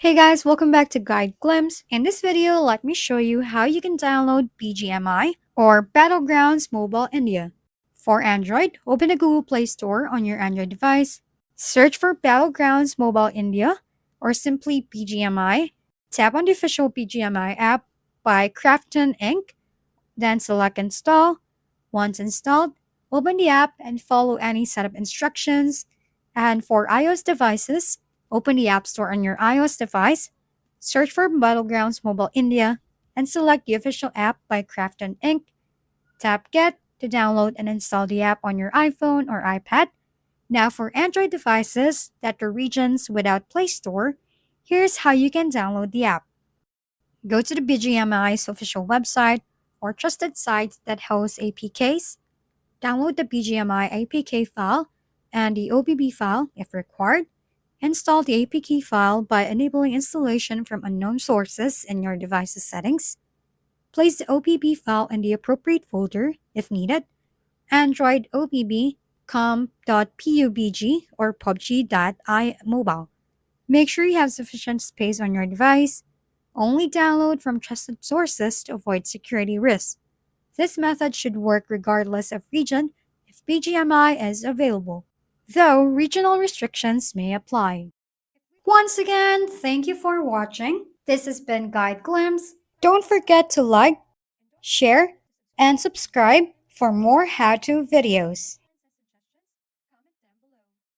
Hey guys, welcome back to Guide Glimpse. In this video, let me show you how you can download BGMI or Battlegrounds Mobile India. For Android, open the Google Play Store on your Android device, search for Battlegrounds Mobile India or simply BGMI. Tap on the official BGMI app by Crafton Inc., then select Install. Once installed, open the app and follow any setup instructions. And for iOS devices, open the App Store on your iOS device, search for Battlegrounds Mobile India, and select the official app by Crafton Inc. Tap Get to download and install the app on your iPhone or iPad. Now for Android devices that are regions without Play Store, here's how you can download the app. Go to the BGMI's official website or trusted sites that host APKs. Download the BGMI APK file and the OBB file if required. Install the APK file by enabling installation from unknown sources in your device's settings. Place the OBB file in the appropriate folder if needed. Android OBB com.pubg or pubg.imobile. Make sure you have sufficient space on your device. Only download from trusted sources to avoid security risks. This method should work regardless of region if BGMI is available, though regional restrictions may apply. Once again, thank you for watching. This has been Guide Glimpse. Don't forget to like, share, and subscribe for more how-to videos.